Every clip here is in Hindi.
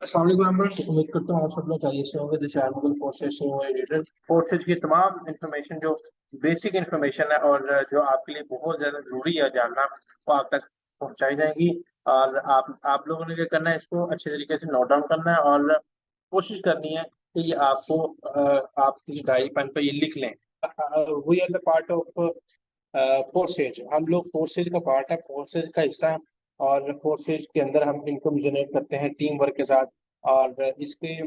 अस्सलाम वालेकुम मेंबर्स, उम्मीद करता हूँ आप सब लोग खैरियत से होंगे। दिस आर्टिकल फोर्सेस से हुए रिलेटेड फोर्सेस की तमाम इंफॉर्मेशन जो बेसिक इंफॉर्मेशन है और जो आपके लिए बहुत ज़्यादा ज़रूरी है जानना, वो आप तक पहुंचाई जाएंगी। और आप लोगों ने क्या करना है, इसको अच्छे तरीके से नोट डाउन करना है और कोशिश करनी है कि ये आपको आप किसी डायरी पेन पर ये लिख लें। We are the part of forces, हम लोग फोर्सेज का पार्ट है, फोर्सेज का हिस्सा है। और फोर्सेज के अंदर हम इनकम जनरेट करते हैं टीम वर्क के साथ। और इसके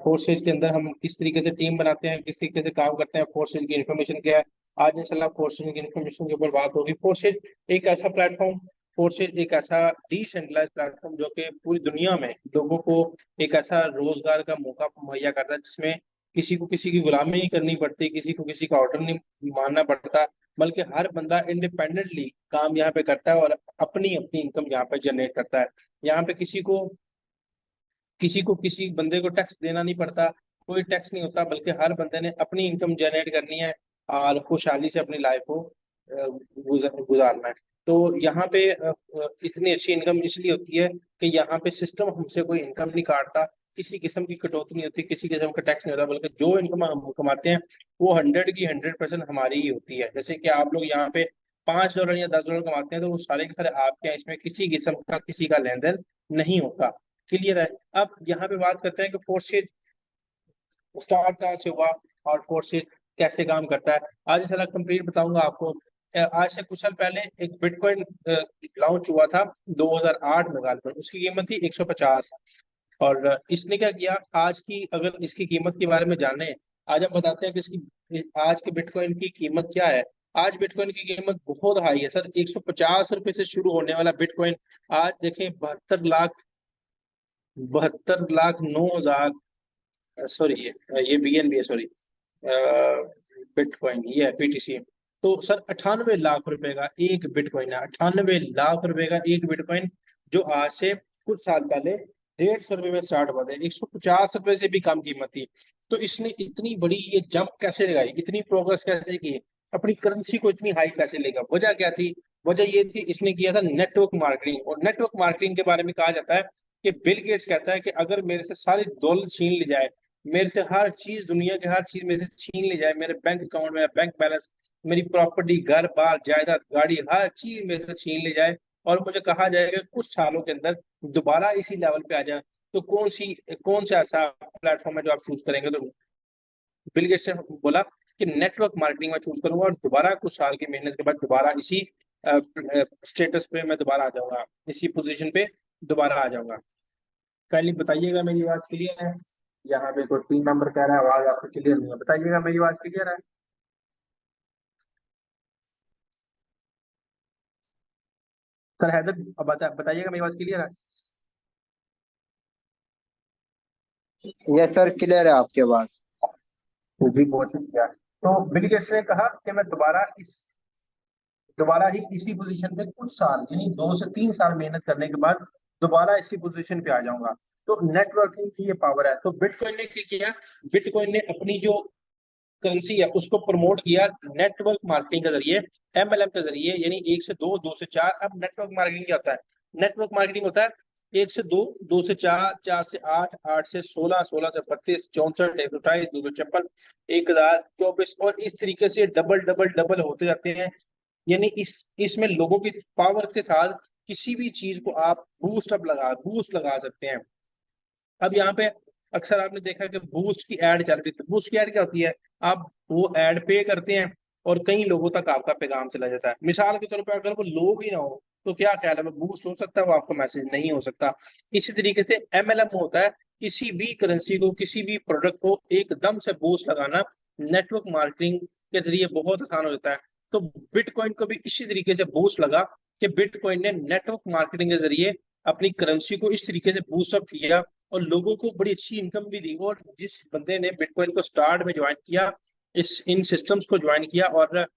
फोर्सेज के अंदर हम किस तरीके से टीम बनाते हैं, किस तरीके से काम करते हैं, फोर्सेज की इन्फॉर्मेशन क्या है, आज इंशाल्लाह फोर्सेज की इन्फॉर्मेशन के ऊपर बात होगी। फोर्सेज एक ऐसा प्लेटफॉर्म, फोर्सेज एक ऐसा डिसेंट्रलाइज प्लेटफॉर्म जो कि पूरी दुनिया में लोगों को एक ऐसा रोजगार का मौका मुहैया करता है जिसमें किसी को किसी की गुलामी नहीं करनी पड़ती, किसी को किसी का ऑर्डर नहीं मानना पड़ता, बल्कि हर बंदा इंडिपेंडेंटली काम यहाँ पे करता है और अपनी अपनी इनकम यहाँ पे जनरेट करता है। यहाँ पे किसी को किसी बंदे को टैक्स देना नहीं पड़ता, कोई टैक्स नहीं होता, बल्कि हर बंदे ने अपनी इनकम जनरेट करनी है और खुशहाली से अपनी लाइफ को गुजारना है। तो यहाँ पे इतनी अच्छी इनकम इसलिए होती है कि यहाँ पे सिस्टम हमसे कोई इनकम नहीं काटता, किसी किस्म की कटौती नहीं होती, किसी किस्म का टैक्स नहीं होता, बल्कि जो इनकम हम कमाते हैं वो 100% हमारी ही होती है। जैसे कि आप लोग यहाँ पे $5 या $10 कमाते हैं तो वो सारे के सारे आपके हैं, इसमें किसी किस्म का किसी का लेन देन नहीं होता। क्लियर है। अब यहाँ पे बात करते हैं कि फोर्सेज स्टार्ट कहाँ से हुआ और फोर्सेज कैसे काम करता है। आज सारा कंप्लीट बताऊंगा आपको। आज से कुछ साल पहले एक बिटकॉइन लॉन्च हुआ था 2008 में गालिबन, उसकी कीमत थी 150। और इसने क्या किया, आज की अगर इसकी कीमत के बारे में जाने, आज हम बताते हैं कि इसकी आज के बिटकॉइन की कीमत क्या है। आज बिटकॉइन की कीमत बहुत हाई है सर, 150 रुपए से शुरू होने वाला बिटकॉइन आज देखें 72 लाख 9 हजार, सॉरी ये BNB है, सॉरी बिटकॉइन ये है PTC। तो सर 98 लाख रुपए का एक बिटकॉइन है, 98 लाख रुपए का एक बिटकॉइन, जो आज से कुछ साल पहले 150 रुपए में स्टार्ट हुआ था, 150 रुपए से भी कम कीमत थी। तो इसने इतनी बड़ी ये जंप कैसे लगाई, इतनी प्रोग्रेस कैसे की, अपनी करेंसी को इतनी हाई कैसे लेगा, वजह क्या थी? वजह ये थी, इसने किया था नेटवर्क मार्केटिंग। और नेटवर्क मार्केटिंग के बारे में कहा जाता है कि बिल गेट्स कहता है कि अगर मेरे से सारी दौलत छीन ली जाए, मेरे से हर चीज, दुनिया की हर चीज मेरे से छीन ली जाए, मेरे बैंक अकाउंट, मेरा बैंक बैलेंस, मेरी प्रॉपर्टी, घर बार जायदाद गाड़ी, हर चीज मेरे से छीन ली जाए, और मुझे कहा जाएगा कुछ सालों के अंदर दोबारा इसी लेवल पे आ जाए, तो कौन सा ऐसा प्लेटफॉर्म है जो आप चूज करेंगे? तो बिल गेट्स ने बोला कि नेटवर्क मार्केटिंग में चूज करूंगा और दोबारा कुछ साल की मेहनत के बाद दोबारा इसी स्टेटस पे मैं दोबारा आ जाऊंगा, इसी पोजीशन पे दोबारा आ जाऊंगा। काइंडली बताइएगा मेरी बात क्लियर है? यहाँ पे कोई टीम मेंबर कह रहा है आवाज आपको क्लियर नहीं है, बताइएगा मेरी आवाज क्लियर है? सर हैदर, अब बताइएगा मेरी आवाज क्लियर है? यस सर, क्लियर है आपकी आवाज। तो जी बहुत शुक्रिया। तो बिल गेट्स ने कहा कि मैं दोबारा ही इसी पोजीशन पे कुछ साल, यानी 2 से 3 साल मेहनत करने के बाद दोबारा इसी पोजीशन पे आ जाऊंगा। तो नेटवर्किंग की ये पावर है। तो बिटकॉइन ने क्या किया, बिटकॉइन ने अपनी जो करेंसी है उसको प्रमोट किया नेटवर्क मार्केटिंग के जरिए, MLM के जरिए, यानी 1 से 2, 2 से 4। अब नेटवर्क मार्केटिंग क्या होता है? नेटवर्क मार्केटिंग होता है 1 से 2, 2 से 4, 4 से 8, 8 से 16, 16 से 32, 64, 128, 256, 1024, और इस तरीके से डबल डबल डबल होते जाते हैं। यानी इसमें लोगों की पावर के साथ किसी भी चीज को आप बूस्ट लगा सकते हैं। अब यहाँ पे अक्सर आपने देखा कि बूस्ट की एड चल रही थी। बूस्ट की एड क्या होती है? आप वो एड पे करते हैं और कई लोगों तक आपका पैगाम चला जाता है। मिसाल के तौर पर अगर वो लोग ही ना हो तो क्या ख्याल है, वो बूस्ट हो सकता है? वो आपका मैसेज नहीं हो सकता। इसी तरीके से MLM होता है, किसी भी करेंसी को, किसी भी प्रोडक्ट को एकदम से बूस्ट लगाना नेटवर्क मार्केटिंग के जरिए बहुत आसान हो जाता है। तो बिटकॉइन को भी इसी तरीके से बूस्ट लगा कि बिटकॉइन ने नेटवर्क मार्केटिंग के जरिए अपनी करेंसी को इस तरीके से बूस्ट अप किया और लोगों को बड़ी अच्छी इनकम भी दी। और जिस बंदे ने बिटकॉइन को स्टार्ट में ज्वाइन किया, इस इन सिस्टम्स को ज्वाइन किया, और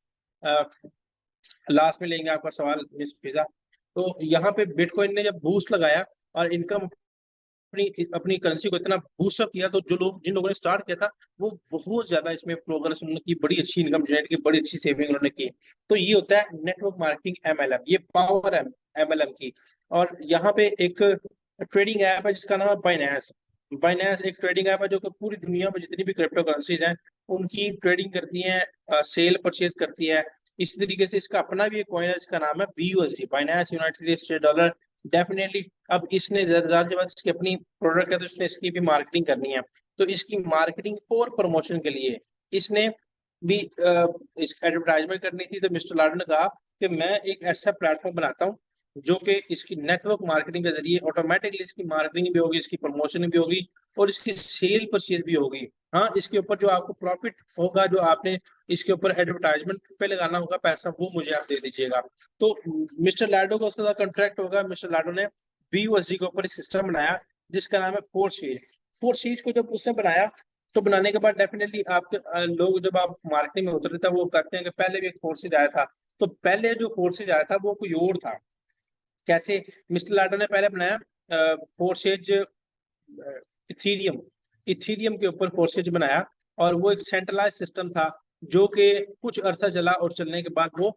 लास्ट में लेंगे आपका सवाल मिस फिजा। तो यहाँ पे बिटकॉइन ने जब बूस्ट लगाया और इनकम अपनी अपनी करेंसी को इतना बूस्ट अप किया, तो जिन लोगों ने स्टार्ट किया था वो बहुत ज्यादा इसमें प्रोग्रेस उन्होंने की, बड़ी अच्छी इनकम जनरेट की, बड़ी अच्छी सेविंग उन्होंने की। तो ये होता है नेटवर्क मार्केटिंग MLM, ये पावर है MLM की। और यहाँ पे एक ट्रेडिंग ऐप है जिसका नाम है बाइनेंस। बाइनेंस एक ट्रेडिंग ऐप है जो कि पूरी दुनिया में जितनी भी क्रिप्टो करेंसीज हैं उनकी ट्रेडिंग करती है, सेल परचेज करती है। इसी तरीके से इसका अपना भी एक कॉइन है जिसका नाम है BUSD, Binance United state dollar. Definitely अब इसने ज़ाहिर सी बात इसकी अपनी प्रोडक्ट है तो इसने इसकी भी मार्केटिंग करनी है। तो इसकी मार्केटिंग और प्रमोशन के लिए इसने भी इस एडवर्टाइजमेंट करनी थी। तो मिस्टर लाडो ने कहा कि मैं एक ऐसा प्लेटफॉर्म बनाता हूँ जो कि इसकी नेटवर्क मार्केटिंग के जरिए ऑटोमेटिकली इसकी मार्केटिंग भी होगी, इसकी प्रमोशन भी होगी और इसकी सेल परचेज भी होगी। हाँ, इसके ऊपर जो आपको प्रॉफिट होगा, जो आपने इसके ऊपर एडवर्टाइजमेंट पे लगाना होगा पैसा, वो मुझे आप दे दीजिएगा। तो मिस्टर लाडो का उसके साथ कॉन्ट्रैक्ट होगा। मिस्टर लाडो ने BUSD के ऊपर एक सिस्टम बनाया जिसका नाम है फोर्सेज। फोर्सेज को जब उसने बनाया तो बनाने के बाद डेफिनेटली आपके लोग जब आप मार्केटिंग में उतरते थे वो कहते हैं कि पहले भी एक फोर्सेज आया था। तो पहले जो फोर्सेज आया था वो कोई और था। कैसे? मिस्टर लाडो ने पहले बनाया फोर्सेज इथीरियम। इथीरियम के ऊपर फोर्सेज बनाया और वो एक सेंट्रलाइज सिस्टम था जो कि कुछ अरसा चला और चलने के बाद वो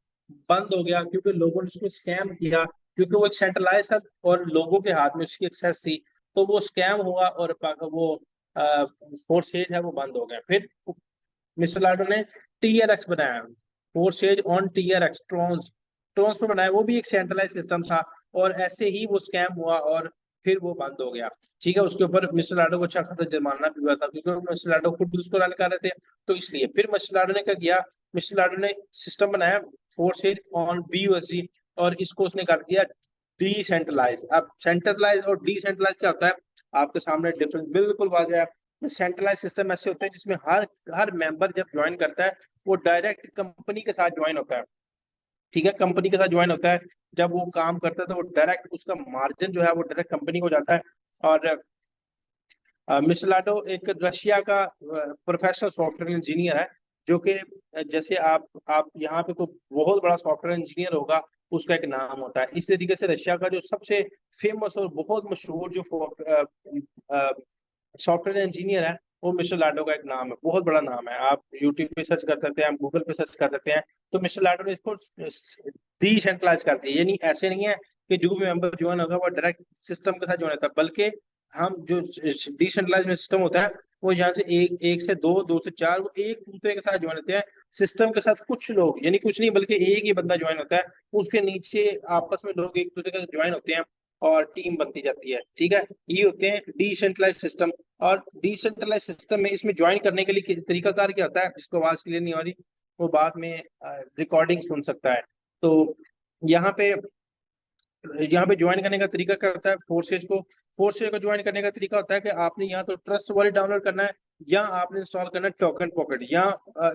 बंद हो गया क्योंकि लोगों ने उसको स्कैम किया, क्योंकि वो एक सेंट्रलाइज था और लोगों के हाथ में उसकी एक्सेस थी। तो वो स्कैम हुआ और वो फोर्सेज है वो बंद हो गया। फिर मिस्टर लाडो ने TRX बनाया, फोर्सेज ऑन TRX, ट्रॉन्स। ट्रॉन्स पर बनाया, वो भी एक सेंट्रलाइज सिस्टम था और ऐसे ही वो स्कैम हुआ और फिर वो बंद हो गया। ठीक है, उसके ऊपर मिस्टर लाडो को अच्छा खासा जुर्माना भी हुआ था क्योंकि मिस्टर लाडो खुद उसको रन कर रहे थे। तो इसलिए फिर मिस्टर लाडो ने क्या किया, मिस्टर लाडो ने सिस्टम बनाया फोर्सेज ऑन BUSD और इसको उसने कर दिया डिसेंट्रलाइज। अब सेंट्रलाइज और डिसेंट्रलाइज क्या होता है आपके सामने डिफरेंस बिल्कुल वाज़ेह है। सेंट्रलाइज सिस्टम ऐसे होते हैं जिसमें हर हर मेंबर जब ज्वाइन करता है वो डायरेक्ट कंपनी के साथ ज्वाइन होता है। ठीक है, कंपनी के साथ ज्वाइन होता है। जब वो काम करता है तो वो डायरेक्ट उसका मार्जिन जो है वो डायरेक्ट कंपनी को जाता है। और मिस्टर लाडो एक रशिया का प्रोफेशनल सॉफ्टवेयर इंजीनियर है जो कि जैसे आप यहाँ पे कोई बहुत बड़ा सॉफ्टवेयर इंजीनियर होगा उसका एक नाम होता है। इसी तरीके से रशिया का जो सबसे फेमस और बहुत मशहूर जो सॉफ्टवेयर इंजीनियर है वो मिस्टर लाडो का एक नाम है, बहुत बड़ा नाम है। आप यूट्यूब पे सर्च कर सकते हैं, आप गूगल पे सर्च कर सकते हैं। तो मिस्टर लाडो ने इसको डिसेंट्रलाइज कर दिया, यानी ऐसे नहीं है कि जो भी मेंबर ज्वाइन होगा वो डायरेक्ट सिस्टम के साथ ज्वाइन होता है, बल्कि हम जो डिसेंट्रलाइज में सिस्टम होता है वो यहाँ से एक से दो, दो से चार, वो एक दूसरे के साथ ज्वाइन होते हैं। सिस्टम के साथ कुछ लोग, यानी कुछ नहीं बल्कि एक ही बंदा ज्वाइन होता है, उसके नीचे आपस में लोग एक दूसरे के साथ ज्वाइन होते हैं और टीम बनती जाती है। ठीक है, ये होते हैं डिसेंट्रलाइज सिस्टम। और डिसेंट्रलाइज सिस्टम में इसमें ज्वाइन करने के लिए तरीकाकार क्या होता है, जिसको आवाज क्लियर नहीं हो रही वो बाद में रिकॉर्डिंग सुन सकता है। तो यहाँ पे ज्वाइन करने का तरीका क्या होता है, फोर्सेज को ज्वाइन करने का तरीका होता है कि आपने यहाँ तो ट्रस्ट वॉलेट डाउनलोड करना है या आपने इंस्टॉल करना है टोकन पॉकेट या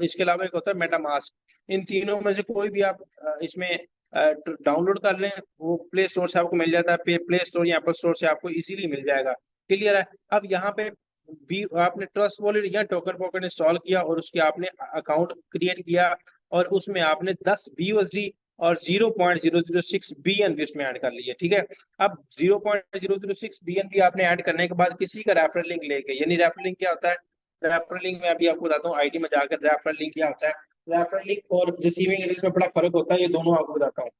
इसके अलावा एक होता है मेटामास्क। इन तीनों में से कोई भी आप इसमें डाउनलोड कर लें, वो प्ले स्टोर से आपको मिल जाता है, प्ले स्टोर या एप्पल स्टोर से आपको इजीली मिल जाएगा। क्लियर है? अब यहाँ पे भी आपने ट्रस्ट वॉलेट या टोकन पॉकेट इंस्टॉल किया और उसके आपने अकाउंट क्रिएट किया और उसमें आपने 10 BUSD और 0.006 BNB उसमें ऐड कर लिए। ठीक है, अब 0.006 BNB आपने ऐड करने के बाद किसी का रेफरल लिंक लेके, यानी रेफरल लिंक क्या होता है, रेफरल लिंक में अभी आपको बताता हूँ, आईडी में जाकर रेफरल लिंक क्या होता है। रेफरल लिंक और रिसीविंग लिंक में बड़ा फर्क होता है, ये दोनों आपको बताता हूँ।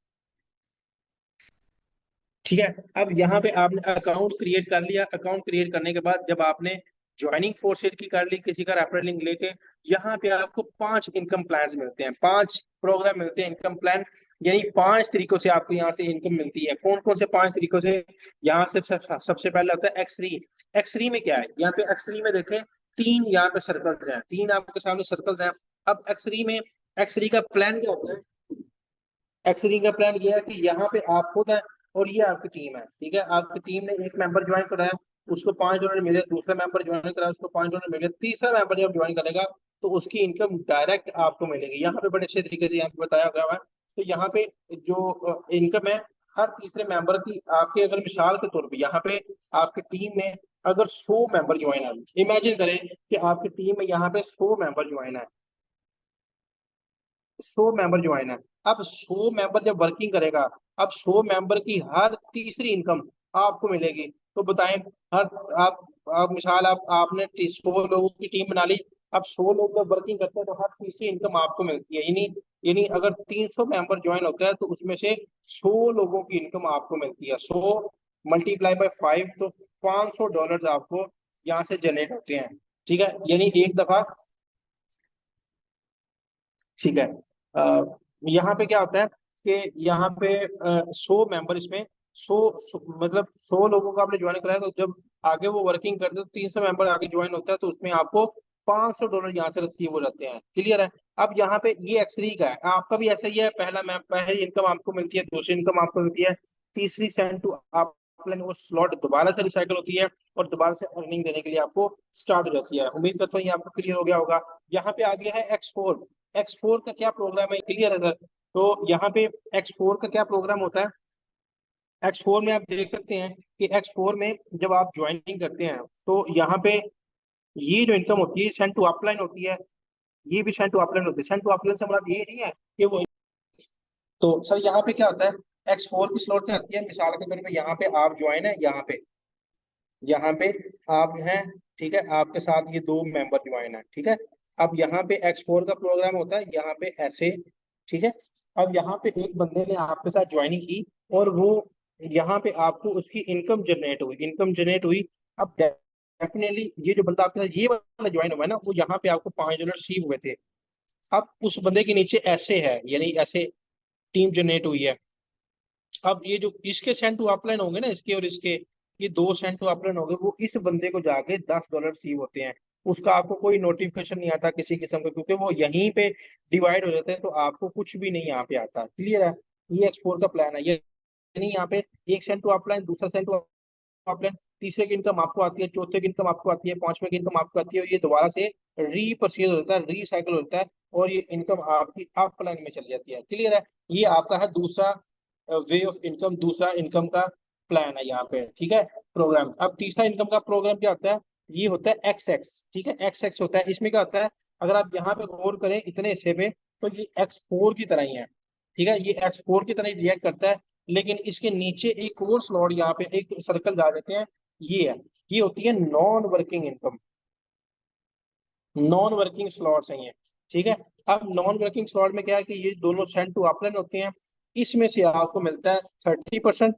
ठीक है, अब यहाँ पे आपने अकाउंट क्रिएट कर लिया। अकाउंट क्रिएट करने के बाद जब आपने ज्वाइनिंग फोर्सेज की कर ली किसी का रेफरल लिंक लेके, यहाँ पे आपको 5 इनकम प्लान मिलते हैं, 5 प्रोग्राम मिलते हैं इनकम प्लान, यानी 5 तरीकों से आपको यहाँ से इनकम मिलती है। कौन कौन से 5 तरीकों से? यहाँ से सबसे पहले होता है X3। X3 में क्या है, यहाँ पे X3 में देखें 3 यहाँ पे सर्कल्स हैं, 3 आपके सामने सर्कल्स हैं। अब X3 का प्लान क्या होता है? एक्सरी का प्लान ये है कि यहाँ पे आप खुद हैं और ये आपकी टीम है। ठीक है, आपकी टीम ने एक मेंबर ज्वाइन कराया, उसको $5 मिले, दूसरा मेंबर ज्वाइन कराया उसको $5 मिले, तीसरा मेंबर जब ज्वाइन करेगा तो उसकी इनकम डायरेक्ट आपको मिलेगी। यहाँ पे बड़े अच्छे तरीके से यहाँ पे बताया गया है। तो यहाँ पे जो इनकम है हर तीसरे मेंबर की, आपके अगर मिसाल के तौर पर यहाँ पे आपकी टीम में अगर 100 मेंबर ज्वाइन है, इमेजिन करें कि आपकी टीम में यहाँ पे 100 मेंबर ज्वाइन है, 100 मेंबर ज्वाइन है। अब 100 मेंबर जब वर्किंग करेगा, अब 100 मेंबर की हर तीसरी इनकम आपको मिलेगी। तो बताएं, हर आप मिसाल आपने 100 लोगों की टीम बना ली, अब 100 लोग जब वर्किंग करते हैं तो हर तीसरी इनकम आपको मिलती है। यानी अगर 300 मेंबर ज्वाइन होता है तो उसमें से 100 लोगों की इनकम आपको मिलती है। 100 मल्टीप्लाई बाय 5, तो $500 आपको यहाँ से जनरेट होते हैं। ठीक है, यानी एक दफा, ठीक है। यहाँ पे क्या होता है कि यहाँ पे 100 मेंबर इसमें, 100 मतलब 100 लोगों को आपने ज्वाइन कराया, तो जब आगे वो वर्किंग करते हैं तो 300 मेंबर आगे ज्वाइन होता है, तो उसमें आपको $500 यहाँ से रिसीव हो जाते हैं। क्लियर है। अब यहाँ पे ये एक्सरी का है, आपका भी ऐसा ही है। पहली इनकम आपको मिलती है, दूसरी इनकम आपको मिलती है, तीसरी सेंड टू अपलाइन वो स्लॉट दोबारा से रिसाइकल होती है और दोबारा से अर्निंग देने के लिए आपको स्टार्ट हो जाती है। उम्मीद करता हूँ ये आपको क्लियर हो गया होगा। यहाँ पे आ गया है एक्सपोर्ट। एक्सपोर्ट का क्या प्रोग्राम है, क्लियर है सर? तो यहाँ पे एक्सपोर्ट का क्या प्रोग्राम होता है, एक्सपोर्ट में आप देख सकते हैं कि एक्सपोर्ट में जब आप ज्वाइनिंग करते हैं तो यहाँ पे ये जो इनकम होती है सेंड टू अपलाइन होती है, ये भी सेंड टू अपलाइन होती है। सेंड टू अपलाइन से मतलब ये नहीं है कि वो, तो सर यहाँ पे क्या होता है, एक्सपोर्ट की स्लॉट क्या आती है, मिसाल के तौर पे यहाँ पे आप ज्वाइन है, यहाँ पे आप हैं, ठीक है, आपके साथ ये 2 मेंबर ज्वाइन है, ठीक है। अब यहाँ पे एक्सपोर्ट का प्रोग्राम होता है, यहाँ पे ऐसे, ठीक है। अब यहाँ पे एक बंदे ने आपके साथ ज्वाइनिंग की और वो यहाँ पे आपको उसकी इनकम जनरेट हुई। अब डेफिनेटली ये जो बंदा आपके साथ ये वाला ज्वाइन हुआ है ना, वो यहाँ पे आपको $5 रिसीव हुए थे। अब उस बंदे के नीचे ऐसे है, यानी ऐसे टीम जनरेट हुई है। अब ये जो इसके सेंड टू अपलाइन होंगे ना, इसके और इसके, ये 2 सेंड टू अपलाइन होंगे, वो इस बंदे को जाके $10 रिसीव होते हैं। उसका आपको कोई नोटिफिकेशन नहीं आता किसी किस्म का, क्योंकि वो यहीं पे डिवाइड हो जाते हैं, तो आपको कुछ भी नहीं यहाँ पे आता। क्लियर है। ये एक्सपोर्ट का प्लान है। ये यानी यहाँ पे एक सेंड टू अपलाइन, दूसरा सेंड टू अपलाइन, तीसरे की इनकम आपको आती है, चौथे की इनकम आपको आती है, पांचवे की इनकम आपको आती है, और ये दोबारा से रीपरचेज होता है, रीसाइकिल होता है, और ये इनकम आपकी अपलाइन में चली जाती है। क्लियर है। ये आपका है दूसरा वे ऑफ इनकम, दूसरा इनकम का प्लान है यहाँ पे, ठीक है, प्रोग्राम। अब तीसरा इनकम का प्रोग्राम क्या होता है, ये होता है एक्स एक्स, ठीक है, एक्स एक्स होता है। इसमें क्या होता है, अगर आप यहाँ पे गौर करें इतने हिस्से पे, तो ये एक्स4 की तरह ही है, ठीक है, ये एक्स4 की तरह ही रिएक्ट करता है। लेकिन इसके नीचे एक और स्लॉट, यहाँ पे एक सर्कल जा देते हैं, ये है, ये होती है non working income, non working slots हैं ये, ठीक है। अब नॉन वर्किंग स्लॉट में क्या है कि ये दोनों सेंड टू अपलाइन होते हैं, इसमें से आपको मिलता है 30%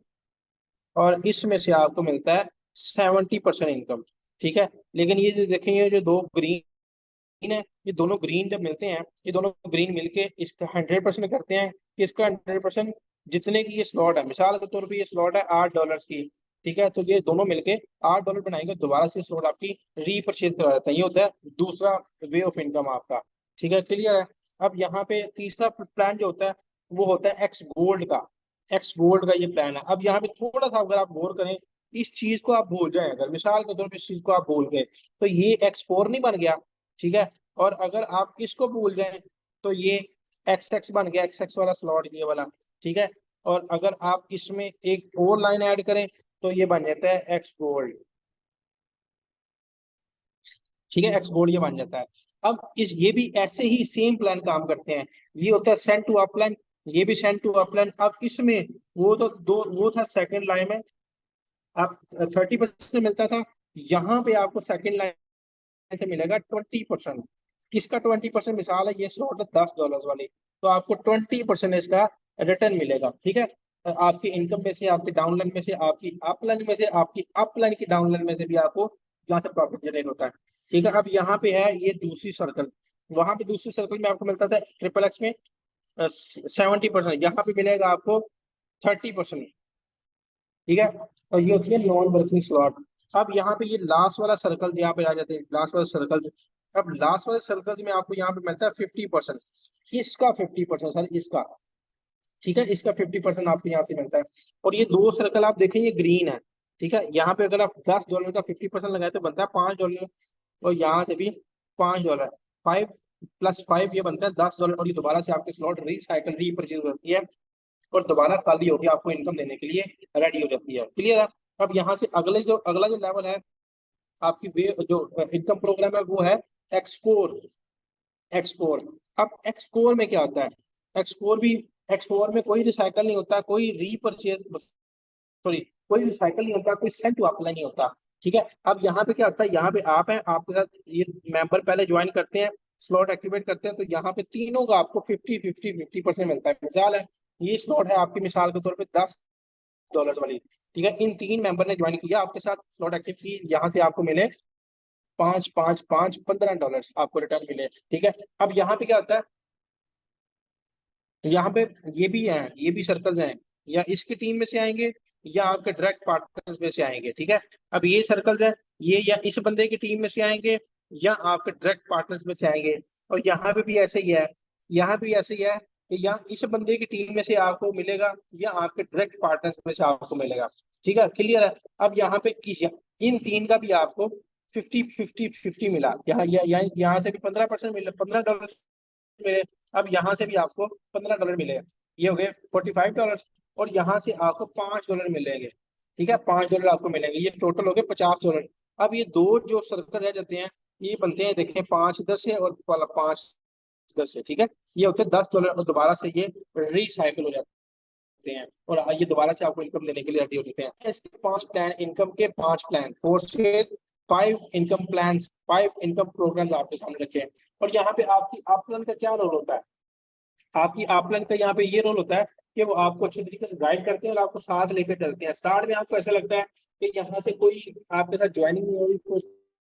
और इसमें से आपको मिलता है 70% इनकम, ठीक है। लेकिन ये जो देखें, ये जो दो ग्रीन है, ये दोनों ग्रीन जब मिलते हैं, ये दोनों ग्रीन मिलके इसका 100% करते हैं कि इसका 100% जितने की ये स्लॉट है, मिसाल के तौर पे ये स्लॉट है $8 की, ठीक है, तो ये दोनों मिलके $8 बनाएंगे, दोबारा से स्लॉट आपकी रीपरचेज करा जाता है। ये होता है दूसरा वे ऑफ इनकम आपका, ठीक है, क्लियर है। अब यहाँ पे तीसरा प्लान जो होता है, वो होता है एक्स गोल्ड का। एक्स गोल्ड का ये प्लान है। अब यहाँ पे थोड़ा सा अगर आप गौर करें, इस चीज को आप भूल जाए, अगर मिसाल के तौर पर इस चीज को आप भूल गए, तो ये एक्स4 नहीं बन गया, ठीक है। और अगर आप इसको भूल जाएं, तो ये एक्स एक्स बन गया, एक्स एक्स वाला स्लॉट ये वाला, ठीक है। और अगर आप इसमें एक और लाइन ऐड करें, तो ये बन जाता है एक्स गोल्ड, ठीक है, एक्स गोल्ड ये बन जाता है। अब इस ये भी ऐसे ही सेम प्लान काम करते हैं। ये होता है सेंड टू अपलाइन, ये भी सेंड टू अपलाइन। अब इसमें वो तो दो वो था सेकंड लाइन में, आप 30% मिलता था, यहाँ पे आपको सेकंड लाइन से मिलेगा 20%। किसका 20%? मिसाल है ये स्लॉट है $10 वाली, तो आपको 20% इसका रिटर्न मिलेगा, ठीक है। आपकी इनकम में से, आपकी डाउनलाइन में से, आपकी अपलाइन में से, आपकी अपलाइन की डाउनलाइन में से भी आपको यहाँ से प्रॉफिट जनरेट होता है, ठीक है। अब यहाँ पे है ये दूसरी सर्कल, वहां पे दूसरी सर्कल में आपको मिलता था ट्रिपल एक्स में 70%, यहाँ पे मिलेगा आपको 30%, ठीक है। और ये होती है नॉन वर्किंग स्लॉट। अब यहाँ पे ये लास्ट वाला सर्कल यहाँ पे आ जाते हैं, लास्ट वाला सर्कल। अब लास्ट वाले सर्कल में आपको यहाँ पे मिलता है 50%, इसका 50% सर, इसका, ठीक है, इसका 50% आपको यहाँ से मिलता है। और ये दो सर्कल आप देखें, ये ग्रीन है, ठीक है। यहाँ पे अगर आप $10 का 50% लगाए तो बनता है $5, और यहाँ से भी $5, 5 + 5 ये बनता है $10, और ये दोबारा से आपके स्लॉट रिसाइकल रीपरचेज होती है और दोबारा खाली होकर आपको इनकम देने के लिए रेडी हो जाती है। क्लियर है। अब यहाँ से अगला जो लेवल है आपकी वे जो इनकम प्रोग्राम है, वो है एक्सपोर। एक्सपोर, अब एक्सपोर में क्या होता है, एक्सपोर भी, एक्सपोर में कोई रिसाइकल नहीं होता, कोई रीपरचेज, सॉरी, कोई रिसाइकल नहीं होता, कोई सेंड टू अप्लाई नहीं होता, ठीक है। अब यहाँ पे क्या होता है, यहाँ पे आप हैं, आपके साथ ये मेंबर पहले ज्वाइन करते हैं, स्लॉट एक्टिवेट करते हैं, तो यहाँ पे तीनों का आपको 50-50-50% मिलता है। मिसाल है, ये स्लॉट है आपकी, मिसाल के तौर पे डॉलर वाली, ठीक है। इन 3 मेंबर ने ज्वाइन किया आपके साथ, स्लॉट एक्टिव की, यहाँ से आपको मिले 5 5 5 $15 आपको रिटर्न मिले, ठीक है। अब यहाँ पे क्या होता है, यहाँ पे ये भी है, ये भी सर्कल्स हैं, या इसकी टीम में से आएंगे या आपके डायरेक्ट पार्टनर्स में से आएंगे, ठीक है। अब ये सर्कल्स है, ये या इस बंदे की टीम में से आएंगे या आपके डायरेक्ट पार्टनर्स में से आएंगे। और यहाँ पे भी ऐसे ही है, यहाँ भी ऐसे ही है कि या इस बंदे की टीम में से आपको मिलेगा या आपके डायरेक्ट पार्टनर्स में से आपको मिलेगा, ठीक है, क्लियर है। अब यहाँ पे इन 3 का भी आपको 50-50-50 मिला, यहाँ से भी 15% मिले, $15 मिले। अब यहाँ से भी आपको $15 मिले, ये हो गए $45, और यहाँ से आपको $5 मिलेंगे, ठीक है, $5 आपको मिलेंगे, ये टोटल हो गए $50। अब ये दो जो सर्कल रह जाते हैं ये बनते हैं, देखें 5-10 है और 5-10 है, ठीक है, ये होते हैं $10 और दोबारा से ये रिसाइकिल हो जाते हैं और ये दोबारा से आपको इनकम देने के लिए रेडी हो जाते हैं। इसके 5 प्लान, इनकम के 5 plan, 5 income plan, 5 income programme आपके सामने रखे हैं। और यहाँ पे आपकी अपलाइन का क्या रोल होता है, आपकी अपलाइन का यहाँ पे ये रोल होता है कि वो आपको अच्छी तरीके से गाइड करते हैं और आपको साथ लेकर चलते हैं। स्टार्ट में आपको ऐसा लगता है कि यहाँ से कोई आपके साथ ज्वाइनिंग नहीं हो रही, कोई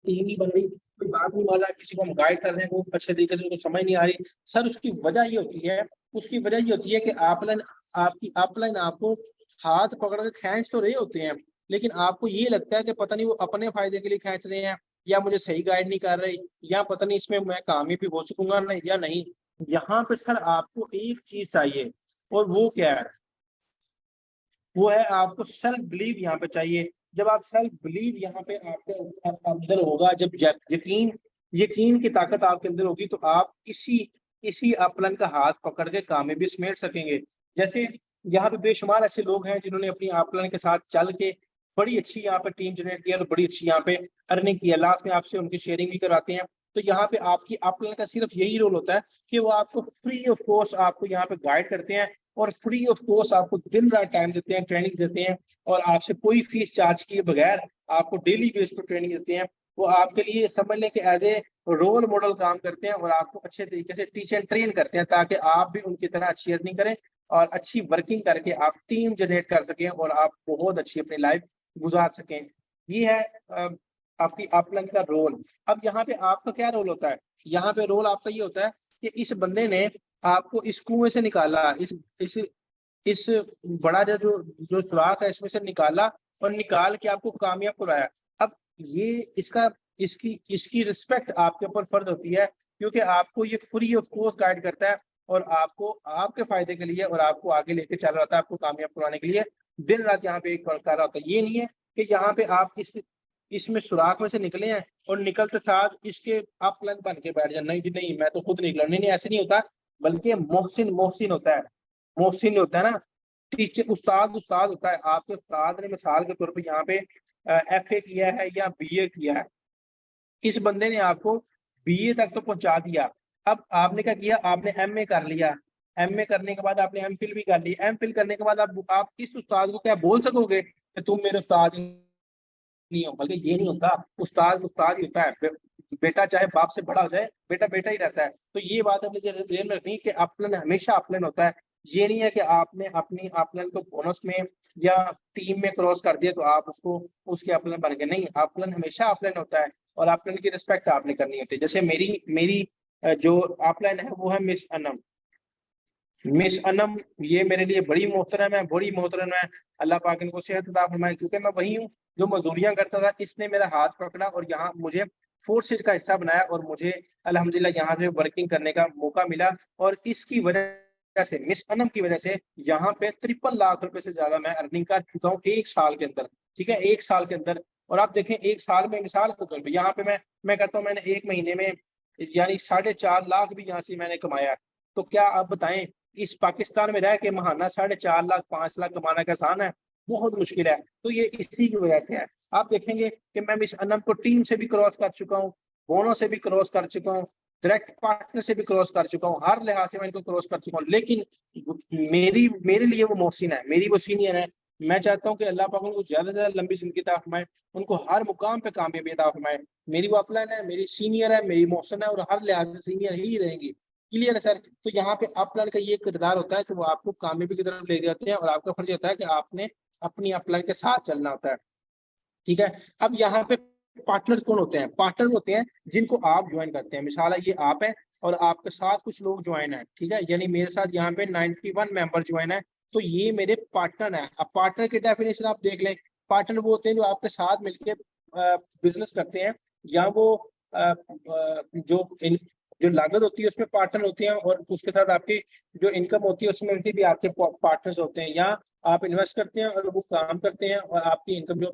टीम नहीं बन रही, कोई बात नहीं मान रहा, किसी को हम गाइड कर रहे हैं वो अच्छे तरीके से उनको समझ नहीं आ रही। सर उसकी वजह ये होती है, उसकी वजह ये होती है कि अपलाइन, आपकी अपलाइन आपको हाथ पकड़ के खींच तो रहे होते हैं, लेकिन आपको ये लगता है कि पता नहीं वो अपने फायदे के लिए खींच रहे हैं या मुझे सही गाइड नहीं कर रहे, या पता नहीं इसमें मैं कामयाबी हो सकूंगा नहीं या नहीं। यहाँ पे सर आपको एक चीज चाहिए, और वो क्या है, वो है आपको सेल्फ बिलीव यहाँ पे चाहिए। जब आप सेल्फ बिलीव यहाँ पे आपके अंदर होगा, जब यकीन यकीन की ताकत आपके अंदर होगी, तो आप इसी अपलाइन का हाथ पकड़ के कामयाबी समेट सकेंगे। जैसे यहाँ पे बेशुमार ऐसे लोग हैं जिन्होंने अपनी अपलाइन के साथ चल के बड़ी अच्छी यहाँ पे टीम जनरेट किया और बड़ी अच्छी यहाँ पे अर्निंग की है, लास्ट में आपसे उनकी शेयरिंग भी कराते हैं। तो यहाँ पे आपकी अपलाइन का सिर्फ यही रोल होता है कि वो आपको फ्री ऑफ कॉस्ट आपको यहाँ पे गाइड करते हैं और फ्री ऑफ कॉस्ट आपको दिन रात टाइम देते हैं, ट्रेनिंग देते हैं, और आपसे कोई फीस चार्ज किए बगैर आपको डेली बेस पर ट्रेनिंग देते हैं। वो आपके लिए समझ लें कि एज ए रोल मॉडल काम करते हैं और आपको अच्छे तरीके से टीच एंड ट्रेन करते हैं, ताकि आप भी उनकी तरह अच्छी अर्निंग करें और अच्छी वर्किंग करके आप टीम जनरेट कर सकें और आप बहुत अच्छी अपनी लाइफ गुजार सकें। ये है आपकी अपलाइन का रोल। अब यहाँ पे आपका क्या रोल होता है, यहाँ पे रोल आपका ये होता है कि इस बंदे ने आपको इस कुएं से निकाला, इस बड़ा जो जो सुराख है इसमें से निकाला और निकाल के आपको कामयाब कराया। अब ये इसकी इसकी रिस्पेक्ट आपके ऊपर फर्ज होती है, क्योंकि आपको ये फ्री ऑफ कॉस्ट गाइड करता है और आपको आपके फायदे के लिए और आपको आगे लेके चल रहा था, आपको कामयाब कराने के लिए दिन रात यहाँ पे एक कर रहा होता है। ये नहीं है कि यहाँ पे आप इसमें सुराख में से निकले हैं और निकलते साथ इसके अपलाइन बन के बैठ जाए, नहीं जी नहीं मैं तो खुद निकला, नहीं ऐसे नहीं होता, बल्कि मोहसिन होता है, मोहसिन होता है ना, टीचर उस्ताद होता है। आपके उस्ताद ने मिसाल के तौर पे यहाँ पे FA किया है या BA किया है, इस बंदे ने आपको BA तक तो पहुंचा दिया। अब आपने क्या किया, आपने MA कर लिया, MA करने के बाद आपने MPhil भी कर ली, MPhil करने के बाद आप इस उस्ताद को क्या बोल सकोगे कि तुम मेरे उस्ताद नहीं हो, बल्कि ये नहीं होता, उस्ताद उस्ताद ही होता है, बेटा चाहे बाप से बड़ा हो जाए बेटा बेटा ही रहता है। तो ये बात अपने जेल में रखनी कि अपलाइन हमेशा अपलाइन होता है। ये नहीं है कि आपने अपनी अपलाइन को बोनस में या टीम में क्रॉस कर दिया तो आप उसको उसके अपलाइन बन गए, नहीं, अपलाइन हमेशा अपलाइन होता है और अपलाइन की रिस्पेक्ट आपने करनी होती है। जैसे मेरी जो अपलाइन है वो है मिस अनम, ये मेरे लिए बड़ी मोहतरम है, अल्लाह पाक इनको सेहत अता फरमाए, क्योंकि मैं वही हूँ जो मजदूरियां करता था, इसने मेरा हाथ पकड़ा और यहाँ मुझे फोर्सेज का हिस्सा बनाया और मुझे अल्हम्दुलिल्लाह यहाँ से वर्किंग करने का मौका मिला। और इसकी वजह से, मिस अनम की वजह से यहाँ पे 53 लाख रुपए से ज्यादा मैं अर्निंग कर चुका हूँ 1 साल के अंदर, ठीक है, 1 साल के अंदर। और आप देखें 1 साल में मिसाल के तौर पर यहाँ पे मैं कहता हूँ मैंने 1 महीने में यानी 4.5 लाख भी यहाँ से मैंने कमाया। तो क्या आप बताएं, इस पाकिस्तान में रह के महाना 4.5 लाख 5 लाख कमाना का आसान है? बहुत मुश्किल है। तो ये इसी की वजह से है। आप देखेंगे कि मैं मिस अनम को टीम से भी क्रॉस कर चुका हूँ, बोनो से भी क्रॉस कर चुका हूँ, डायरेक्ट पार्टनर से भी क्रॉस कर चुका हूँ, हर लिहाज से मैं इनको क्रॉस कर चुका हूँ, लेकिन मेरे लिए वो मोहसिन है, मेरी वो सीनियर है। मैं चाहता हूँ कि अल्लाह पाक उनको ज्यादा से ज्यादा लंबी जिंदगी अता फरमाए, उनको हर मुकाम पे कामयाबी अता फरमाए। मेरी वो अपलाइन है, मेरी सीनियर है, मेरी मोहसिन है और हर लिहाज से सीनियर ही रहेंगी। क्लियर है सर? तो यहाँ पे अपलाइन का ये किरदार होता है कि वो आपको कामयाबी की तरफ ले जाते हैं और आपका फर्ज होता है कि आपने अपनी अपलाइन के साथ चलना होता है, ठीक है। अब यहाँ पे पार्टनर्स कौन होते हैं? पार्टनर होते हैं जिनको आप ज्वाइन करते हैं। मिसाल है ये आप है और आपके साथ कुछ लोग ज्वाइन है, ठीक है, यानी मेरे साथ यहाँ पे 91 मेंबर ज्वाइन है, तो ये मेरे पार्टनर है। अब पार्टनर की डेफिनेशन आप देख लें, पार्टनर वो होते हैं जो आपके साथ मिलके बिजनेस करते हैं, या वो जो जो लागत होती है उसमें पार्टनर होते हैं, और उसके साथ आपकी जो इनकम होती है उसमें भी आपके पार्टनर्स होते हैं, या आप इन्वेस्ट करते हैं और वो काम करते हैं और आपकी इनकम जो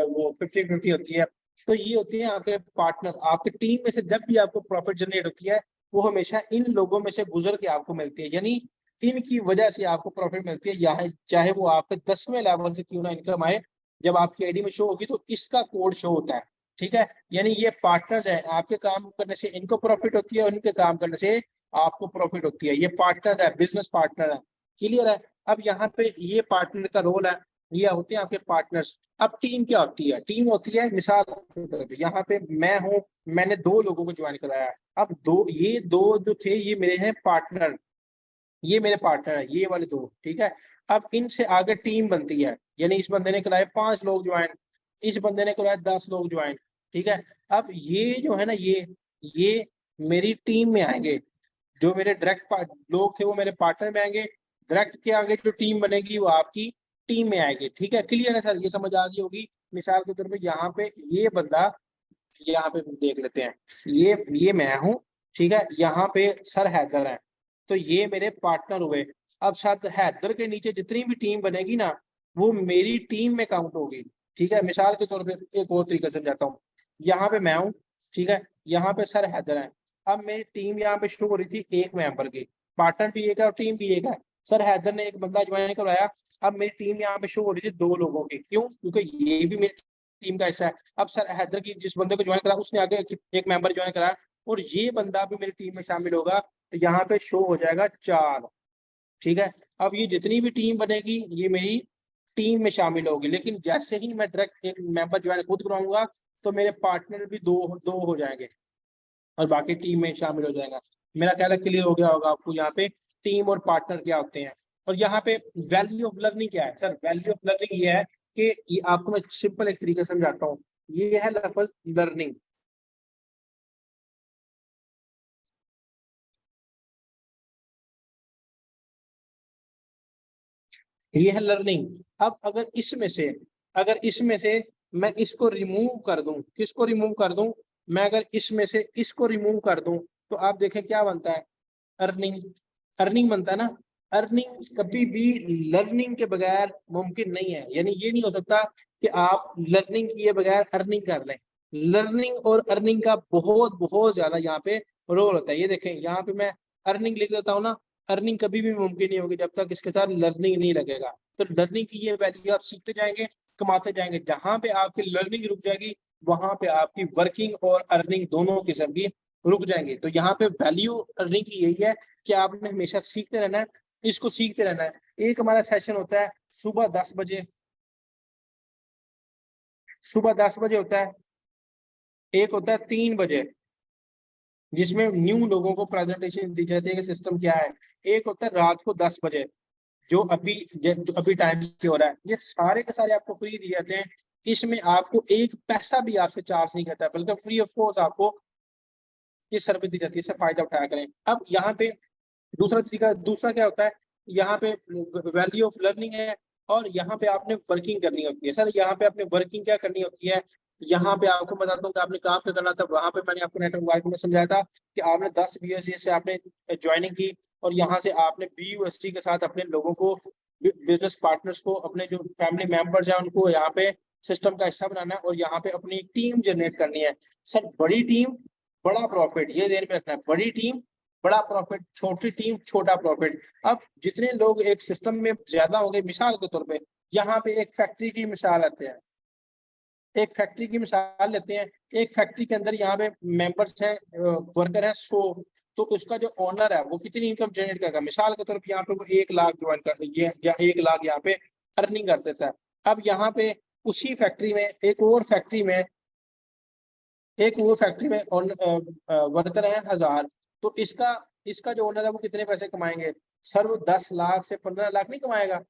वो 50-50 होती है। तो ये होते हैं आपके पार्टनर। आपकी टीम में से जब भी आपको प्रॉफिट जनरेट होती है वो हमेशा इन लोगों में से गुजर के आपको मिलती है, यानी इनकी वजह से आपको प्रॉफिट मिलती है, यहाँ चाहे वो आपके 10वें लेवल से क्यों ना इनकम आए, जब आपकी आईडी में शो होगी तो इसका कोड शो होता है, ठीक है। यानी ये पार्टनर्स है, आपके काम करने से इनको प्रॉफिट होती है और इनके काम करने से आपको प्रॉफिट होती है। ये पार्टनर्स है, बिजनेस पार्टनर है, क्लियर है। अब यहाँ पे ये पार्टनर का रोल है, ये होते हैं आपके पार्टनर्स। अब टीम क्या होती है? टीम होती है, मिसाल यहाँ पे मैं हूँ, मैंने 2 लोगों को ज्वाइन कराया। अब ये दो जो थे ये मेरे हैं पार्टनर, ये मेरे पार्टनर है, ये वाले 2, ठीक है। अब इनसे आगे टीम बनती है, यानी इस बंदे ने कराए 5 लोग ज्वाइन, इस बंदे ने कराए 10 लोग ज्वाइन, ठीक है। अब ये जो है ना, ये मेरी टीम में आएंगे। जो मेरे डायरेक्ट लोग थे वो मेरे पार्टनर में आएंगे, डायरेक्ट के आगे जो टीम बनेगी वो आपकी टीम में आएगी, ठीक है। क्लियर है सर? ये समझ आ गई होगी। मिसाल के तौर पे यहाँ पे ये बंदा, यहाँ पे देख लेते हैं, ये मैं हूँ, ठीक है। यहाँ पे सर हैदर है, तो ये मेरे पार्टनर हुए। अब साथ हैदर के नीचे जितनी भी टीम बनेगी ना वो मेरी टीम में काउंट होगी, ठीक है। मिसाल के तौर पे एक और तरीका समझाता हूँ। यहाँ पे मैं हूँ, ठीक है, यहाँ पे सर हैदर है। अब मेरी टीम यहाँ पे शुरू हो रही थी 1 मेंबर की, पार्टनर भी एक है और टीम भी एक है। सर हैदर ने एक बंदा ज्वाइन करवाया, अब मेरी टीम यहाँ पे शुरू हो रही थी 2 लोगों की, क्यों? क्योंकि ये भी मेरी टीम का हिस्सा है। अब सर हैदर की जिस बंदे को ज्वाइन करा उसने आगे एक मेंबर ज्वाइन करा और ये बंदा भी मेरी टीम में शामिल होगा, तो यहाँ पे शो हो जाएगा 4, ठीक है। अब ये जितनी भी टीम बनेगी ये मेरी टीम में शामिल होगी, लेकिन जैसे ही मैं डायरेक्ट एक मेंबर ज्वाइन खुद कराऊंगा तो मेरे पार्टनर भी दो दो हो जाएंगे और बाकी टीम में शामिल हो जाएगा। मेरा ख्याल क्लियर हो गया होगा आपको यहाँ पे टीम और पार्टनर क्या होते हैं। और यहाँ पे वैल्यू ऑफ लर्निंग क्या है सर? वैल्यू ऑफ लर्निंग ये है कि ये आपको मैं सिंपल एक तरीके से समझाता हूँ। ये है लफ्ज लर्निंग, ये है लर्निंग। अब अगर इसमें से मैं इसको रिमूव कर दूं, किसको रिमूव कर दूं? मैं अगर इसमें से इसको रिमूव कर दूं तो आप देखें क्या बनता है? अर्निंग। अर्निंग बनता है ना। अर्निंग कभी भी लर्निंग के बगैर मुमकिन नहीं है, यानी ये नहीं हो सकता कि आप लर्निंग किए बगैर अर्निंग कर लें। लर्निंग और अर्निंग का बहुत बहुत ज्यादा यहाँ पे रोल होता है। ये देखें यहाँ पे मैं अर्निंग लिख देता हूँ ना, अर्निंग कभी भी मुमकिन नहीं होगी जब तक इसके साथ लर्निंग नहीं लगेगा। तो लर्निंग की ये वैल्यू आप सीखते जाएंगे, कमाते जाएंगे। जहां पे आपकी लर्निंग रुक जाएगी वहां पे आपकी वर्किंग और अर्निंग दोनों किस्म की रुक जाएंगे। तो यहाँ पे वैल्यू अर्निंग की यही है कि आपने हमेशा सीखते रहना है, इसको सीखते रहना है। एक हमारा सेशन होता है सुबह 10 बजे, सुबह 10 बजे होता है। एक होता है 3 बजे जिसमें न्यू लोगों को प्रेजेंटेशन दी जाती है कि सिस्टम क्या है। एक होता है रात को 10 बजे, जो अभी टाइम हो रहा है। ये सारे के सारे आपको फ्री दिए जाते हैं। इसमें आपको एक पैसा भी आपसे चार्ज नहीं करता, बल्कि फ्री ऑफ कॉस्ट आपको ये सर्विस दी जाती है। इससे फायदा उठाया करें। अब यहाँ पे दूसरा क्या होता है? यहाँ पे वैल्यू ऑफ लर्निंग है और यहाँ पे आपने वर्किंग करनी होती है। सर यहाँ पे आपने वर्किंग क्या करनी होती है? यहाँ पे आपको बताता हूँ कि आपने काम क्या करना था। वहां पे मैंने आपको नेटवर्क मार्केटिंग में समझाया था कि आपने 10 BSc से आपने ज्वाइनिंग की और यहाँ से आपने BUSD के साथ अपने लोगों को, बिजनेस पार्टनर्स को, अपने जो फैमिली मेंबर्स हैं उनको यहाँ पे सिस्टम का हिस्सा बनाना है और यहाँ पे अपनी टीम जनरेट करनी है। सर बड़ी टीम बड़ा प्रॉफिट, ये ध्यान में रखना है। बड़ी टीम बड़ा प्रॉफिट, छोटी टीम छोटा प्रॉफिट। अब जितने लोग एक सिस्टम में ज्यादा होंगे, मिसाल के तौर पे यहाँ पे एक फैक्ट्री की मिसाल लेते हैं, एक फैक्ट्री की मिसाल लेते हैं। एक फैक्ट्री के अंदर यहाँ पे मेंबर्स हैं, वर्कर है 100, तो उसका जो ओनर है वो कितनी इनकम जनरेट करेगा? मिसाल के तौर पे यहाँ पे वो 1 लाख ज्वाइन कर या 1 लाख यहाँ पे अर्निंग कर देता है। अब यहाँ पे उसी फैक्ट्री में एक वो फैक्ट्री में वर्कर है 1000, तो इसका इसका जो ओनर है वो कितने पैसे कमाएंगे? सर वो 10 लाख से 15 लाख नहीं कमाएगा।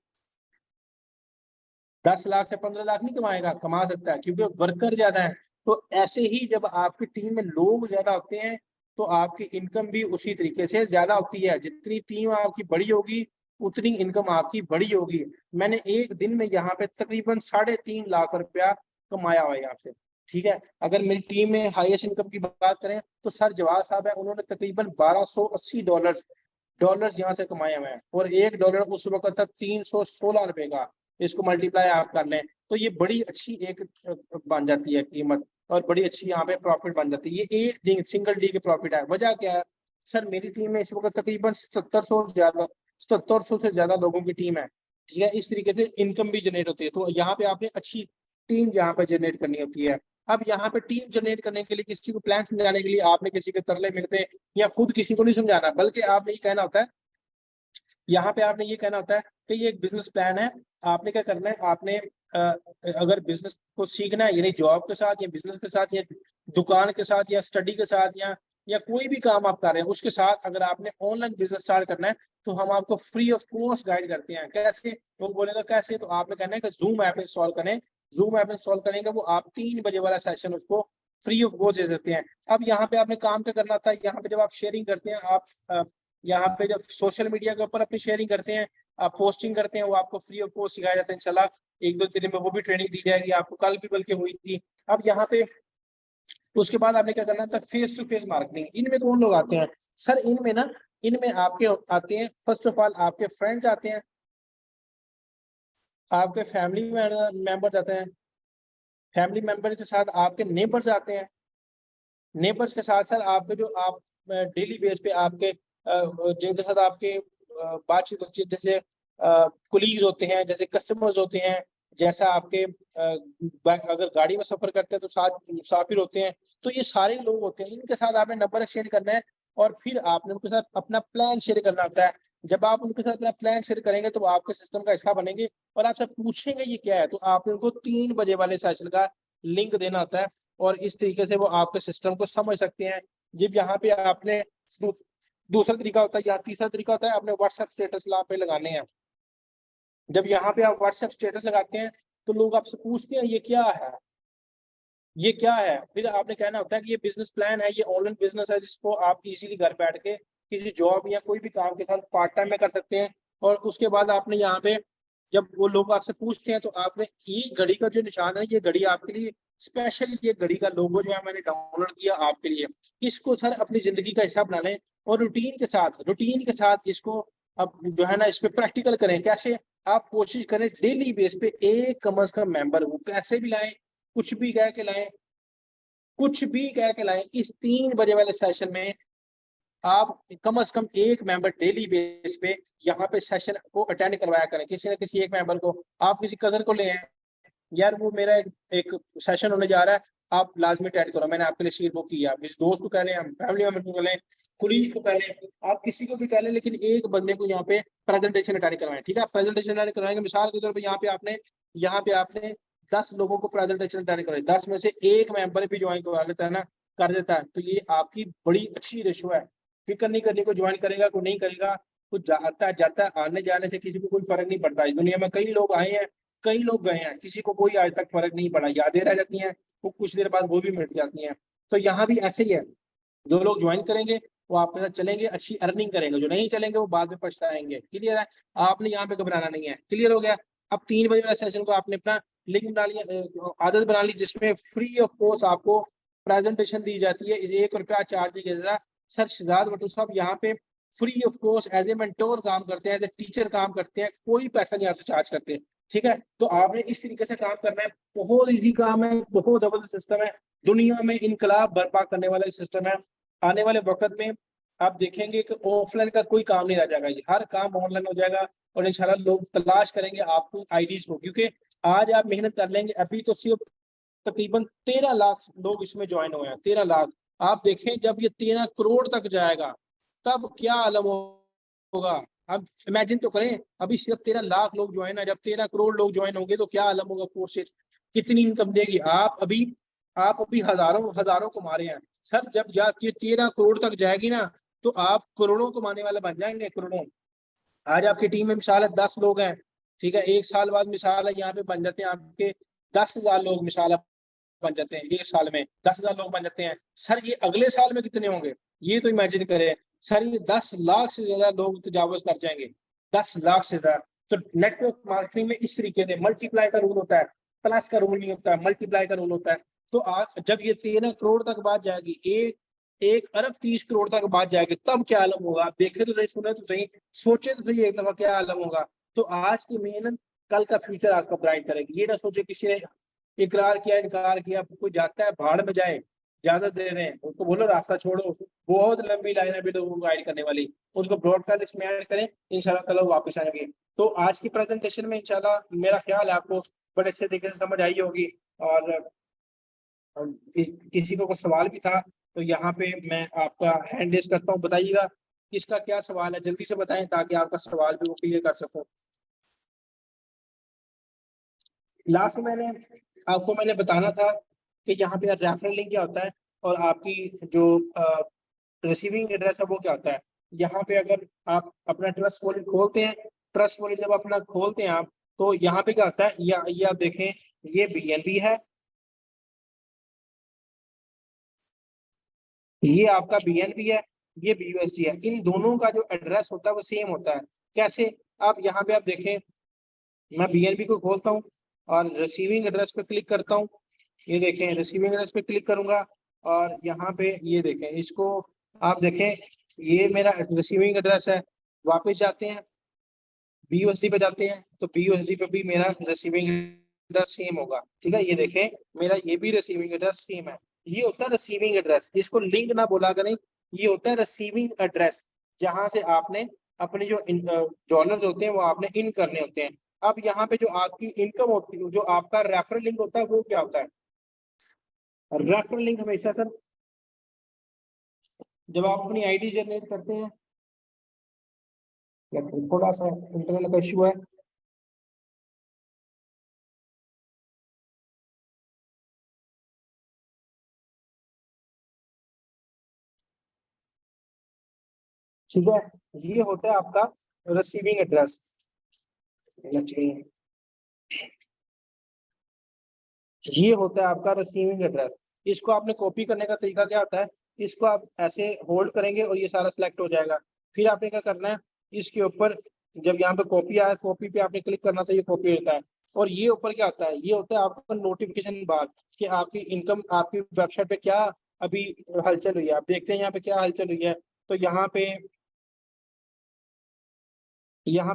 10 लाख से 15 लाख नहीं कमाएगा, कमा सकता है क्योंकि वर्कर ज्यादा है। तो ऐसे ही जब आपकी टीम में लोग ज्यादा होते हैं तो आपकी इनकम भी उसी तरीके से ज्यादा होती है। जितनी टीम आपकी बड़ी होगी उतनी इनकम आपकी बड़ी होगी। मैंने एक दिन में यहाँ पे तकरीबन 3.5 लाख रुपया कमाया हुआ है यहाँ पे। ठीक है, अगर मेरी टीम में हाईएस्ट इनकम की बात करें तो सर जवाद साहब है, उन्होंने तकरीबन $1280 यहाँ से कमाए हुए हैं, और $1 उस वक्त था 316 रुपए का। इसको मल्टीप्लाई आप कर लें तो ये बड़ी अच्छी एक बन जाती है कीमत, और बड़ी अच्छी यहाँ पे प्रॉफिट बन जाती है। ये एक दिन सिंगल डे की प्रॉफिट है। वजह क्या है सर, मेरी टीम में इस वक्त तकरीबन 7700 से ज्यादा लोगों की टीम है। ठीक है, इस तरीके से इनकम भी जनरेट होती है। तो यहाँ पे आपने अच्छी टीम यहाँ पे जनरेट करनी होती है। अब यहाँ पे टीम जनरेट करने के लिए किसी को प्लान समझाने के लिए आपने किसी के तरले मिलते हैं या खुद किसी को नहीं समझाना, बल्कि आपने ये कहना होता है, यहाँ पे आपने ये कहना होता है कि ये एक बिजनेस प्लान है। आपने क्या करना है, आपने अगर बिजनेस को सीखना है यानी जॉब के साथ या बिजनेस के साथ या दुकान के साथ या स्टडी के साथ या कोई भी काम आप कर रहे हैं उसके साथ अगर आपने ऑनलाइन बिजनेस स्टार्ट करना है तो हम आपको फ्री ऑफ कॉस्ट गाइड करते हैं। कैसे? वो बोलेगा कैसे, तो आपने कहना है कि जूम ऐप इंस्टॉल करें। जूम ऐप इंस्टॉल करेंगे वो आप 3 बजे वाला सेशन उसको फ्री ऑफ कॉस्ट दे देते हैं। अब यहाँ पे आपने काम क्या करना था, यहाँ पे जब आप शेयरिंग करते हैं, आप यहाँ पे जब सोशल मीडिया के ऊपर अपनी शेयरिंग करते हैं, आप पोस्टिंग करते हैं, वो आपको फ्री ऑफ कॉस्ट सिखाया जाता है। इंशाल्लाह 1-2 दिन में वो भी ट्रेनिंग दी जाएगी आपको, कल भी बल्कि हुई थी। अब यहाँ पे उसके बाद आपने क्या करना था, फेस टू फेस मार्केटिंग। इनमें कौन लोग आते हैं सर? इनमें ना, इनमें आपके आते हैं फर्स्ट ऑफ ऑल आपके फ्रेंड्स आते हैं, आपके फैमिली मेंबर्स आते हैं, फैमिली मेंबर के साथ आपके नेबर्स आते हैं, नेबर्स के साथ साथ आपके जो आप डेली बेस पे आपके जिनके साथ आपके बातचीत होती है, जैसे कुलीग होते हैं, जैसे कस्टमर्स होते हैं, जैसा आपके अगर गाड़ी में सफर करते हैं तो साथ मुसाफिर होते हैं। तो ये सारे लोग होते हैं, इनके साथ आपने नंबर एक्सचेंज करना है और फिर आपने उनके साथ अपना प्लान शेयर करना होता है। जब आप उनके साथ अपना प्लान शेयर करेंगे तो आपके सिस्टम का हिस्सा बनेंगे और आपसे पूछेंगे ये क्या है, तो आपने उनको 3 बजे वाले सेशन का लिंक देना होता है और इस तरीके से वो आपके सिस्टम को समझ सकते हैं। जब यहाँ पे आपने दूसरा तरीका होता है या तीसरा तरीका होता है, आपने व्हाट्सएप स्टेटस पे लगाने हैं। जब यहाँ पे आप व्हाट्सएप स्टेटस लगाते हैं तो लोग आपसे पूछते हैं ये क्या है, ये क्या है। फिर आपने कहना होता है कि ये बिजनेस प्लान है, ये ऑनलाइन बिजनेस है जिसको आप इजीली घर बैठ के किसी जॉब या कोई भी काम के साथ पार्ट टाइम में कर सकते हैं। और उसके बाद आपने यहाँ पे जब वो लोग आपसे पूछते हैं तो आपने ये घड़ी का जो निशान है, ये घड़ी आपके लिए स्पेशल, ये घड़ी का लोगो जो है मैंने डाउनलोड किया आपके लिए। इसको सर अपनी जिंदगी का हिस्सा बना लें और रूटीन के साथ इसको अब जो है ना इस पे प्रैक्टिकल करें। कैसे? आप कोशिश करें डेली बेस पे एक कम से कम मेंबर वो कैसे भी लाएं, कुछ भी कह के लाएं, कुछ भी कह के लाएं। इस 3 बजे वाले सेशन में आप कम से कम एक मेंबर डेली बेस पे यहाँ पे सेशन को अटेंड करवाया करें। किसी न किसी एक मेंबर को, आप किसी कजन को ले आए, यार वो मेरा एक सेशन होने जा रहा है, आप लाजमी अटेंड करो, मैंने आपके लिए सीट बुक की है। आप किसी दोस्त को कह लें, हम फैमिली मेंबर को कह लें, कुलीग को कह लें, आप किसी को भी कह लें, लेकिन एक बंदे को यहाँ पे प्रेजेंटेशन अटेंड करवाएं। ठीक है, प्रेजेंटेशन अटेंड करवाएंगे। मिसाल के तौर पर यहाँ पे आपने 10 लोगों को प्रेजेंटेशन अटेंड करवाई, 10 में से एक मेंबर भी ज्वाइन करवा लेता है ना, कर देता है, तो ये आपकी बड़ी अच्छी रेशो है। फिक्र नहीं करनी को ज्वाइन करेगा को नहीं करेगा, कुछ आता जाता है, आने जाने से किसी को कोई फर्क नहीं पड़ता। इस दुनिया में कई लोग आए हैं, कई लोग गए हैं, किसी को कोई आज तक फर्क नहीं पड़ा, यादें रह जाती हैं, वो कुछ देर बाद वो भी मिट जाती हैं। तो यहाँ भी ऐसे ही है, जो लोग ज्वाइन करेंगे वो आपके साथ चलेंगे, अच्छी अर्निंग करेंगे, जो नहीं चलेंगे वो बाद में पछताएंगे। क्लियर है? आपने यहाँ पे घबराना नहीं है। क्लियर हो गया? अब 3 बजे वाले सेशन को आपने अपना लिंक बना लिया, आदत बना ली, जिसमें फ्री ऑफ कॉस्ट आपको प्रेजेंटेशन दी जाती है। ₹1 चार्ज नहीं किया। सर शहजाद भट्टू साहब यहाँ पे free of cost as a mentor काम करते हैं, एज ए टीचर काम करते हैं, कोई पैसा नहीं आपसे चार्ज करते। ठीक है, तो आपने इस तरीके से काम करना है। बहुत इजी काम है, बहुत जबरदस्त सिस्टम है, दुनिया में इनकलाब बर्पा करने वाला सिस्टम है। आने वाले वक्त में आप देखेंगे कि ऑफलाइन का कोई काम नहीं रह जाएगा, ये हर काम ऑनलाइन हो जाएगा और इंशाल्लाह लोग तलाश करेंगे आपको आईडीज को, क्योंकि आज आप मेहनत कर लेंगे। अभी तो सिर्फ तकरीबन 13 लाख लोग इसमें ज्वाइन हुए हैं, 13 लाख। आप देखें जब ये 13 करोड़ तक जाएगा तब क्या आलम होगा। अब इमेजिन तो करें, अभी सिर्फ 13 लाख लोग ज्वाइन है, जब 13 करोड़ लोग ज्वाइन होंगे तो क्या आलम होगा। कोर्सेज कितनी इनकम देगी। आप अभी हजारों हजारों कमा रहे हैं सर, जब ये 13 करोड़ तक जाएगी ना तो आप करोड़ों कमाने वाले बन जाएंगे, करोड़ों। आज आपकी टीम में मिसाल 10 लोग हैं, ठीक है, 1 साल बाद मिसाल है यहाँ पे बन जाते हैं आपके 10,000 लोग, मिसाल है बन जाते हैं 1 साल में 10,000 लोग बन जाते हैं। सर ये अगले साल में कितने होंगे, ये तो इमेजिन करें सर, ये 10 लाख से ज्यादा लोग तजावुज कर जाएंगे, 10 लाख से ज्यादा। तो नेटवर्क मार्केटिंग में इस तरीके से मल्टीप्लाई का रूल होता है, प्लस का रूल नहीं होता है, मल्टीप्लाई का रूल होता है। तो आज जब ये 13 करोड़ तक बात जाएगी, 1,30 करोड़ तक बात जाएगी, तब क्या आलम होगा, आप देखे तो सही, सुने तो सही, सोचे तो सही एक दफा क्या आलम होगा। तो आज की मेहनत कल का फ्यूचर आपका ब्राइट करेगी। ये ना सोचे किसी ने इकरार किया, इनकार किया, कोई जाता है भाड़ में जाए, इजाजत दे रहे हैं उसको, बोलो रास्ता छोड़ो, बहुत लंबी लाइन है लोगों को गाइड करने वाली, उसको ब्रॉडकास्ट लिस्ट में ऐड करें, इंशाल्लाह ताला वापस आएंगे। तो आज की प्रेजेंटेशन में इंशाल्लाह मेरा ख्याल है आपको बड़े अच्छे तरीके से समझ आई होगी। और किसी को कोई सवाल भी था तो यहाँ पे मैं आपका हैंड रेज करता हूँ, बताइएगा किसका क्या सवाल है, जल्दी से बताएं ताकि आपका सवाल भी वो क्लियर कर सकूं। लास्ट में मैंने बताना था कि यहाँ पे रेफरल लिंक क्या होता है और आपकी जो रिसीविंग एड्रेस है वो क्या होता है। यहाँ पे अगर आप अपना ट्रस्ट वॉलेट खोलते हैं, ट्रस्ट वॉलेट जब अपना खोलते हैं आप, तो यहाँ पे क्या होता है, ये आप देखें, ये BNB है, ये आपका BNB है, ये BUSD है। इन दोनों का जो एड्रेस होता है वो सेम होता है। कैसे, आप यहाँ पे आप देखें, मैं BNB को खोलता हूँ और रिसीविंग एड्रेस पे क्लिक करता हूँ, ये देखें रिसीविंग एड्रेस पे क्लिक करूंगा और यहाँ पे ये देखें, इसको आप देखें, ये मेरा रिसीविंग एड्रेस है। वापस जाते हैं BUSD पे जाते हैं, तो BUSD पे भी मेरा रिसीविंग एड्रेस सेम होगा। ठीक है, ये देखें मेरा ये भी रिसीविंग एड्रेस सेम है। ये होता है रिसीविंग एड्रेस, इसको लिंक ना बोला करें, ये होता है रिसीविंग एड्रेस, जहां से आपने अपने जो डॉलर्स होते हैं वो आपने इन करने होते हैं। अब यहाँ पे जो आपकी इनकम होती है, जो आपका रेफरल लिंक होता है वो क्या होता है। रेफरल लिंक हमेशा सर, जब आप अपनी आईडी जनरेट करते हैं, थोड़ा सा इंटरनेट का इशू है, ठीक है, ये होता है आपका रिसीविंग एड्रेस। ये होता है आपका रिसीविंग एड्रेस। इसको आपने कॉपी करने का तरीका क्या होता है, इसको आप ऐसे होल्ड करेंगे और ये सारा सिलेक्ट हो जाएगा। फिर आपने क्या करना है, इसके ऊपर जब यहाँ पे कॉपी आया, कॉपी पे आपने क्लिक करना था, ये कॉपी होता है। और ये ऊपर क्या होता है, ये होता है आपका नोटिफिकेशन बार कि आपकी इनकम, आपकी वेबसाइट पे क्या अभी हलचल हुई है। आप देखते हैं यहाँ पे क्या हलचल हुई है। तो यहाँ पे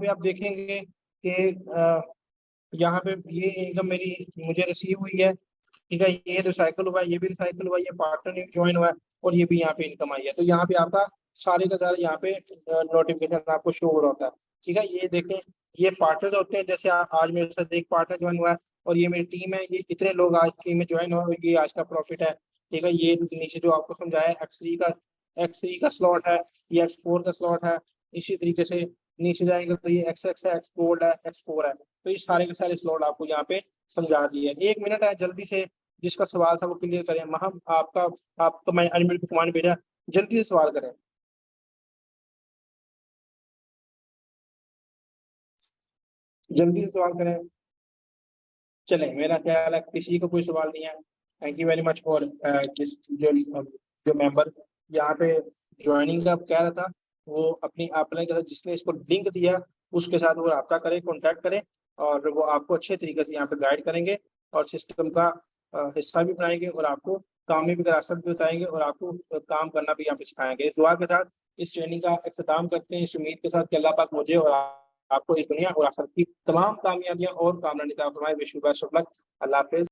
आप देखेंगे कि यहाँ पे ये इनकम मेरी मुझे रिसीव हुई है। ठीक है, ये रिसाइकल हुआ है, ये भी रिसाइकल हुआ है, ये पार्टनर ज्वाइन हुआ है और ये भी यहाँ पे इनकम आई है। तो यहाँ पे आपका सारे का सारा यहाँ पे नोटिफिकेशन आपको शो हो रहा होता है। ठीक है, ये देखें, ये पार्टनर होते हैं, जैसे आज मेरे साथ एक पार्टनर ज्वाइन हुआ है और ये मेरी टीम है, ये इतने लोग आज टीम में ज्वाइन हुए, ये आज का प्रॉफिट है। ठीक है, ये नीचे जो आपको समझाया X3 का स्लॉट है, ये X4 का स्लॉट है। इसी तरीके से नीचे जाएंगे तो ये XX है, X4 है, X4 है। तो ये सारे के सारे स्लॉट आपको यहाँ पे समझा दिए। 1 मिनट है, जल्दी से जिसका सवाल था वो क्लियर करें। महम आपका मैं एडमिट को कमांड भेजा, जल्दी से सवाल करें, जल्दी से सवाल करें। चले, मेरा ख्याल है किसी को कोई सवाल नहीं है। Thank you very much for जो मेंबर यहाँ पे ज्वाइनिंग का कह रहा था, वो अपनी अपने के साथ जिसने इसको लिंक दिया उसके साथ वो रब्ता करे, कॉन्टैक्ट करे और वो आपको अच्छे तरीके से यहाँ पे गाइड करेंगे और सिस्टम का हिस्सा भी बनाएंगे और आपको काम में भी रास्ता भी बताएंगे और आपको काम करना भी यहाँ पे सिखाएंगे। इस दुआ के साथ इस ट्रेनिंग का इख्तिताम करते हैं, इस उम्मीद के साथ कि अल्लाह पाक मुझे और आपको इस दुनिया और आखिरत की तमाम कामयाबियां और कामयाबी अता फरमाए। Wish you best of luck. अल्लाह हाफिज़।